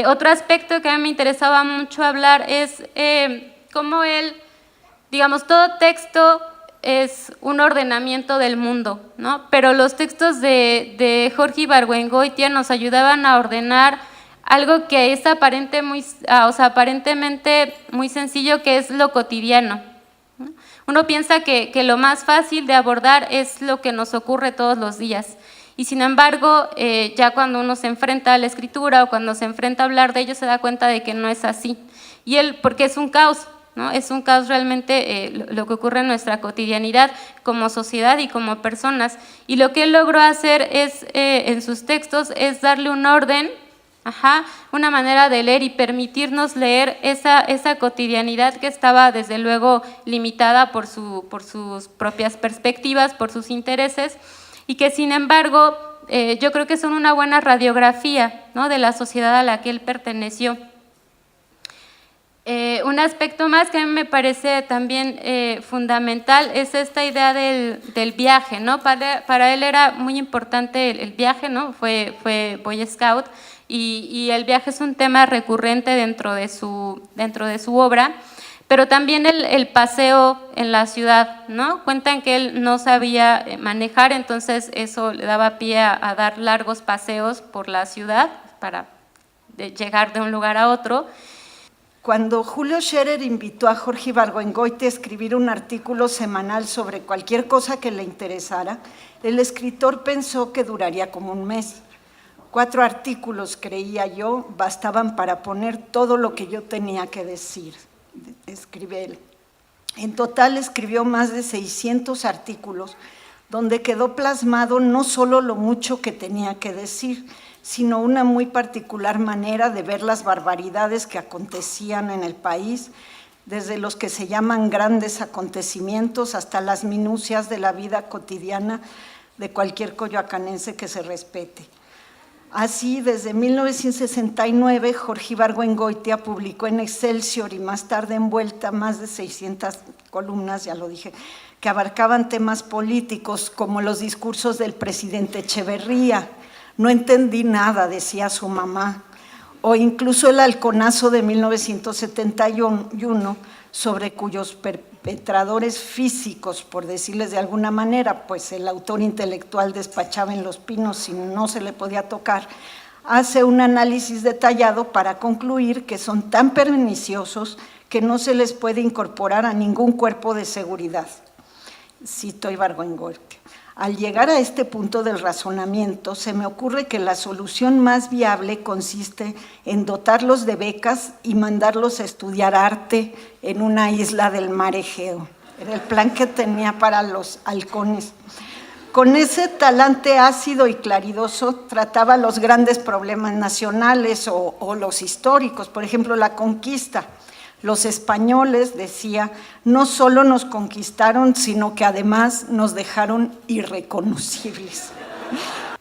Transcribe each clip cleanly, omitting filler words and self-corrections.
Otro aspecto que a mí me interesaba mucho hablar es cómo él, digamos, todo texto es un ordenamiento del mundo, ¿no? Pero los textos de Jorge Ibargüengoitia nos ayudaban a ordenar algo que es aparentemente muy sencillo, que es lo cotidiano, ¿no? Uno piensa que lo más fácil de abordar es lo que nos ocurre todos los días, y sin embargo, ya cuando uno se enfrenta a la escritura o cuando se enfrenta a hablar de ello, se da cuenta de que no es así, y porque es un caos, ¿no? Es un caos realmente lo que ocurre en nuestra cotidianidad como sociedad y como personas, y lo que él logró hacer es, en sus textos, es darle un orden, una manera de leer y permitirnos leer esa cotidianidad que estaba desde luego limitada por sus propias perspectivas, por sus intereses, y que sin embargo yo creo que son una buena radiografía, ¿no?, de la sociedad a la que él perteneció. Un aspecto más que a mí me parece también fundamental es esta idea del viaje, ¿no? Para él era muy importante el viaje, ¿no? Fue Boy Scout, y el viaje es un tema recurrente dentro de su obra, pero también el paseo en la ciudad, ¿no? Cuentan que él no sabía manejar, entonces eso le daba pie a dar largos paseos por la ciudad para llegar de un lugar a otro. Cuando Julio Scherer invitó a Jorge Ibargüengoitia a escribir un artículo semanal sobre cualquier cosa que le interesara, el escritor pensó que duraría como un mes. 4 artículos, creía yo, bastaban para poner todo lo que yo tenía que decir, escribe él. En total escribió más de 600 artículos, donde quedó plasmado no solo lo mucho que tenía que decir, sino una muy particular manera de ver las barbaridades que acontecían en el país, desde los que se llaman grandes acontecimientos hasta las minucias de la vida cotidiana de cualquier coyoacanense que se respete. Así, desde 1969, Jorge Ibargüengoitia publicó en Excelsior y más tarde en Vuelta más de 600 columnas, ya lo dije, que abarcaban temas políticos como los discursos del presidente Echeverría. No entendí nada, decía su mamá, o incluso el halconazo de 1971, sobre cuyos perpetradores físicos, por decirles de alguna manera, pues el autor intelectual despachaba en Los Pinos y no se le podía tocar, hace un análisis detallado para concluir que son tan perniciosos que no se les puede incorporar a ningún cuerpo de seguridad. Cito Ibargüengoitia. Al llegar a este punto del razonamiento, se me ocurre que la solución más viable consiste en dotarlos de becas y mandarlos a estudiar arte en una isla del mar Egeo. Era el plan que tenía para los halcones. Con ese talante ácido y claridoso trataba los grandes problemas nacionales o los históricos, por ejemplo, la conquista. Los españoles, decía, no solo nos conquistaron, sino que además nos dejaron irreconocibles.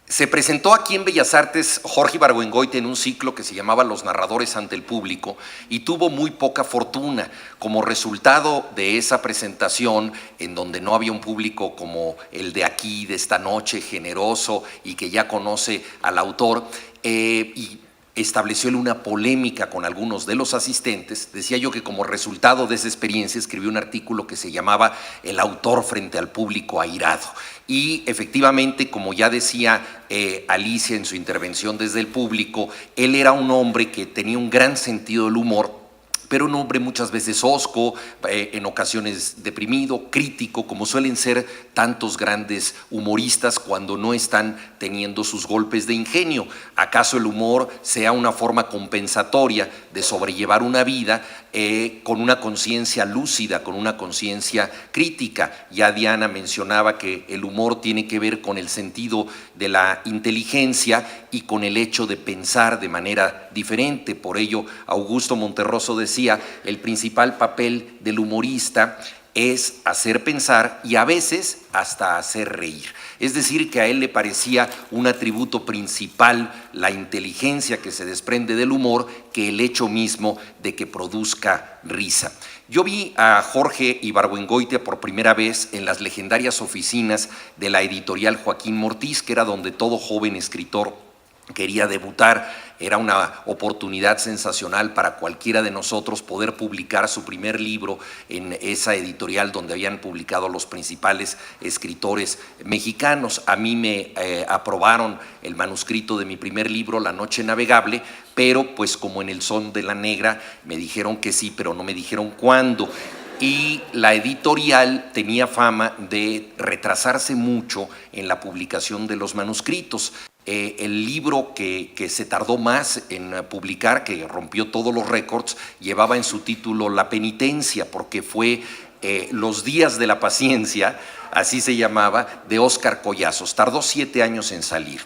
Se presentó aquí en Bellas Artes Jorge Ibargüengoitia en un ciclo que se llamaba Los narradores ante el público y tuvo muy poca fortuna. Como resultado de esa presentación, en donde no había un público como el de aquí, de esta noche, generoso y que ya conoce al autor, y estableció una polémica con algunos de los asistentes. Decía yo que como resultado de esa experiencia escribió un artículo que se llamaba El autor frente al público airado. Y efectivamente, como ya decía Alicia en su intervención desde el público, él era un hombre que tenía un gran sentido del humor, pero un hombre muchas veces hosco, en ocasiones deprimido, crítico, como suelen ser tantos grandes humoristas cuando no están teniendo sus golpes de ingenio. ¿Acaso el humor sea una forma compensatoria de sobrellevar una vida con una conciencia lúcida, con una conciencia crítica? Ya Diana mencionaba que el humor tiene que ver con el sentido de la inteligencia y con el hecho de pensar de manera diferente. Por ello, Augusto Monterroso decía, el principal papel del humorista es hacer pensar y a veces hasta hacer reír. Es decir, que a él le parecía un atributo principal la inteligencia que se desprende del humor que el hecho mismo de que produzca risa. Yo vi a Jorge Ibargüengoitia por primera vez en las legendarias oficinas de la editorial Joaquín Mortiz, que era donde todo joven escritor quería debutar. Era una oportunidad sensacional para cualquiera de nosotros poder publicar su primer libro en esa editorial donde habían publicado los principales escritores mexicanos. A mí me aprobaron el manuscrito de mi primer libro, La Noche Navegable, pero pues como en El Son de la Negra me dijeron que sí, pero no me dijeron cuándo. Y la editorial tenía fama de retrasarse mucho en la publicación de los manuscritos. El libro que se tardó más en publicar, que rompió todos los récords, llevaba en su título La Penitencia, porque fue Los Días de la Paciencia, así se llamaba, de Óscar Collazos. Tardó 7 años en salir.